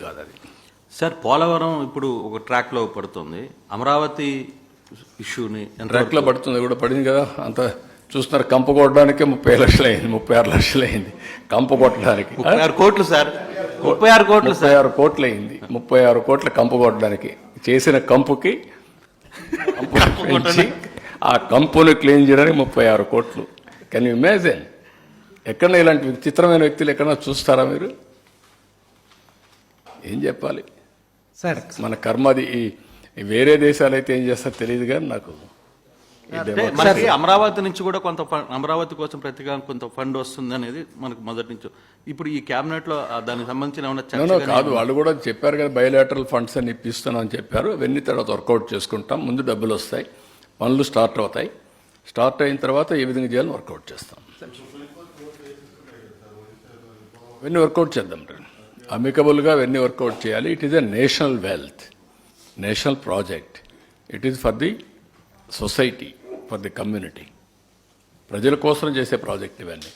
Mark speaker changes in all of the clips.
Speaker 1: కాదు అది.
Speaker 2: సార్, పోలవరం ఇప్పుడు ఒక ట్రాక్లో పడుతుంది. అమరావతి ఇష్యూని
Speaker 1: ట్రాక్లో పడుతుంది కూడా పడింది కదా. అంత చూస్తున్నారు. కంప కొట్టడానికే 30 లక్షలు అయింది, 36 లక్షలు అయింది కంప కొట్టడానికి.
Speaker 2: 36 కోట్లు సార్, 36 కోట్లు,
Speaker 1: 36 కోట్లు అయింది. 36 కోట్ల కంప కొట్టడానికి చేసిన కంపుకి ఆ కంపును క్లీన్ చేయడానికి 36 కోట్లు. Can you imagine? ఎక్కడన్నా ఇలాంటి విచిత్రమైన వ్యక్తులు ఎక్కడన్నా చూస్తారా మీరు? ఏం చెప్పాలి
Speaker 3: సార్?
Speaker 1: మన కర్మది. వేరే దేశాలు అయితే ఏం చేస్తారో తెలియదు కానీ నాకు
Speaker 2: మనకి అమరావతి నుంచి కూడా కొంత అమరావతి కోసం ప్రతిగా కొంత ఫండ్ వస్తుంది అనేది మనకు మొదటి నుంచి. ఇప్పుడు ఈ క్యాబినెట్ లో దానికి సంబంధించిన ఏమన్నా
Speaker 1: కాదు, వాళ్ళు కూడా చెప్పారు కదా, బయోలాటరల్ ఫండ్స్ అని ఇప్పిస్తున్నాం అని చెప్పారు. అవన్నీ తర్వాత వర్కౌట్ చేసుకుంటాం. ముందు డబ్బులు వస్తాయి, పనులు స్టార్ట్ అవుతాయి. స్టార్ట్ అయిన తర్వాత ఏ విధంగా చేయాలని వర్కౌట్ చేస్తాం. ఇవన్నీ వర్కౌట్ చేద్దాం. అమికబుల్గా అవన్నీ వర్కౌట్ చేయాలి. It is a national wealth, national project. It is for the society, for the community. ప్రజల కోసం చేసే ప్రాజెక్ట్ ఇవన్నీ.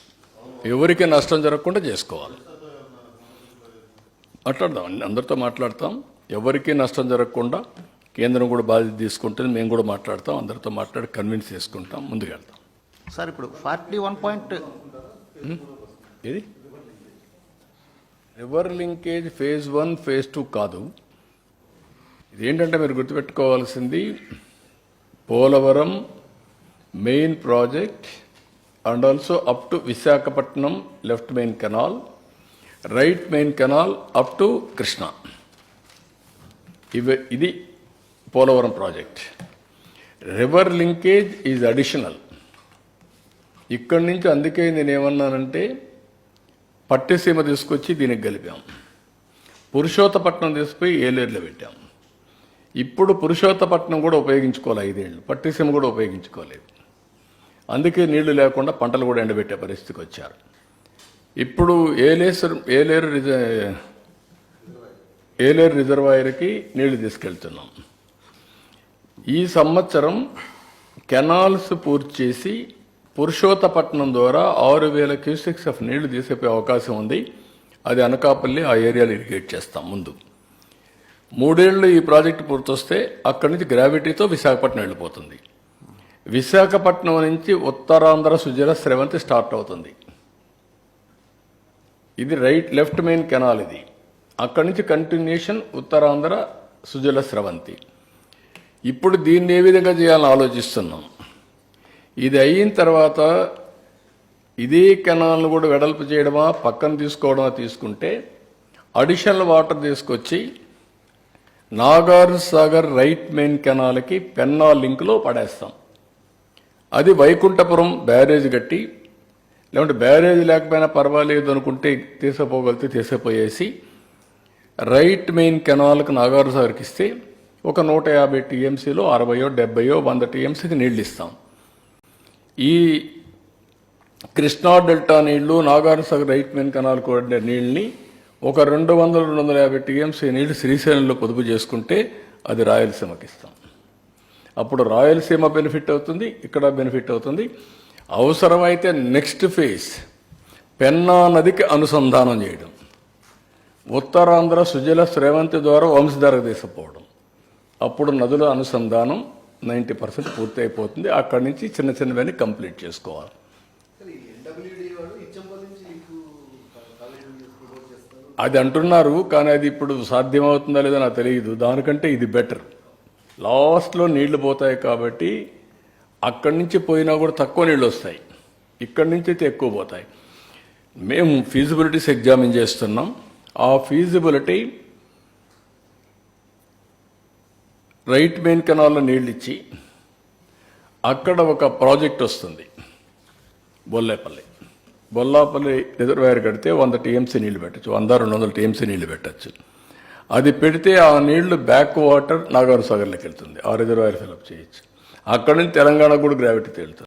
Speaker 1: ఎవరికి నష్టం జరగకుండా చేసుకోవాలి. మాట్లాడదాం, అందరితో మాట్లాడతాం. ఎవరికి నష్టం జరగకుండా కేంద్రం కూడా బాధ్యత తీసుకుంటుంది. మేము కూడా మాట్లాడతాం, అందరితో మాట్లాడి కన్విన్స్ చేసుకుంటాం, ముందుకెళ్తాం.
Speaker 3: సార్, ఇప్పుడు 41
Speaker 1: ఏది రివర్ లింకేజ్ ఫేజ్ 1 ఫేజ్ 2 కాదు. ఇదేంటంటే మీరు గుర్తుపెట్టుకోవాల్సింది, Polavaram main project and also up to Visakhapatnam left main canal, right main canal up to Krishna. ఇది Polavaram project. River linkage is additional. ఇక్కడి నుంచి అందుకే నేనేమన్నానంటే, పట్టిసీమ తీసుకొచ్చి దీనికి కలిపాం. పురుషోత్తపట్నం తీసుకుపోయి ఏలేరులో పెట్టాం. ఇప్పుడు పురుషోత్తపట్నం కూడా ఉపయోగించుకోవాలి 5 ఏళ్ళు, పట్టిసీమ కూడా ఉపయోగించుకోలేదు. అందుకే నీళ్లు లేకుండా పంటలు కూడా ఎండబెట్టే పరిస్థితికి వచ్చారు. ఇప్పుడు ఏలేరు రిజర్వాయర్కి నీళ్లు తీసుకెళ్తున్నాం. ఈ సంవత్సరం కెనాల్స్ పూర్తి చేసి పురుషోత్తపట్నం ద్వారా 6,000 క్యూసెక్స్ ఆఫ్ నీళ్లు తీసేపోయే అవకాశం ఉంది. అది అనకాపల్లి ఆ ఏరియాలో ఇరిగేట్ చేస్తాం. ముందు 3 ఏళ్ళు ఈ ప్రాజెక్టు పూర్తొస్తే అక్కడి నుంచి గ్రావిటీతో విశాఖపట్నం వెళ్ళిపోతుంది. విశాఖపట్నం నుంచి ఉత్తరాంధ్ర సుజల స్రవంతి స్టార్ట్ అవుతుంది. ఇది లెఫ్ట్ మెయిన్ కెనాల్. ఇది అక్కడి నుంచి కంటిన్యూషన్ ఉత్తరాంధ్ర సుజల స్రవంతి. ఇప్పుడు దీన్ని ఏ విధంగా చేయాలని ఆలోచిస్తున్నాం. ఇది అయిన తర్వాత ఇదే కెనాల్ను కూడా వెడల్పు చేయడమా, పక్కన తీసుకోవడమా తీసుకుంటే అడిషనల్ వాటర్ తీసుకొచ్చి నాగార్ సాగర్ రైట్ మెయిన్ కెనాల్కి పెన్నా లింక్లో పడేస్తాం. అది వైకుంఠపురం బ్యారేజ్ కట్టి, లేకుంటే బ్యారేజ్ లేకపోయినా పర్వాలేదు అనుకుంటే తీసిపోగలిగితే తీసిపోయేసి రైట్ మెయిన్ కెనాల్కి నాగార్ సాగర్కి ఇస్తే ఒక 150 టీఎంసీలో 60, 70, 100 టీఎంసీకి నీళ్ళు ఇస్తాం. ఈ కృష్ణా డెల్టా నీళ్లు, Nagar Sagar right main canal కూడా నీళ్ళని ఒక 200-250 టీఎంసీ నీళ్లు శ్రీశైలంలో పొదుపు చేసుకుంటే అది రాయలసీమకి ఇస్తాం. అప్పుడు రాయలసీమ బెనిఫిట్ అవుతుంది, ఇక్కడ బెనిఫిట్ అవుతుంది. అవసరమైతే నెక్స్ట్ ఫేజ్ పెన్నా నదికి అనుసంధానం చేయడం, ఉత్తరాంధ్ర సుజల స్రవంతి ద్వారా వంశధారకు తీసుకుపోవడం. అప్పుడు నదుల అనుసంధానం 90% పూర్తి అయిపోతుంది. అక్కడి నుంచి చిన్న చిన్నవన్నీ కంప్లీట్ చేసుకోవాలి. అది అంటున్నారు, కానీ అది ఇప్పుడు సాధ్యమవుతుందా లేదో నాకు తెలియదు. దానికంటే ఇది బెటర్. లాస్ట్లో నీళ్లు పోతాయి కాబట్టి అక్కడి నుంచి పోయినా కూడా తక్కువ నీళ్ళు వస్తాయి, ఇక్కడి నుంచి అయితే ఎక్కువ పోతాయి. మేము ఫీజిబిలిటీస్ ఎగ్జామిన్ చేస్తున్నాం. ఆ ఫీజిబిలిటీ రైట్ మెయిన్ కెనాల్లో నీళ్ళు ఇచ్చి అక్కడ ఒక ప్రాజెక్ట్ వస్తుంది, బొల్లాపల్లి రిజర్వాయర్ కడితే 100 టీఎంసీ నీళ్లు పెట్టచ్చు, 100-200 టీఎంసీ నీళ్లు పెట్టచ్చు. అది పెడితే ఆ నీళ్లు బ్యాక్ వాటర్ నాగార్ సాగర్లోకి వెళ్తుంది. ఆ రిజర్వాయర్ ఫిల్అప్ చేయొచ్చు. అక్కడి నుంచి తెలంగాణకు కూడా గ్రావిటీ తేలుతుంది.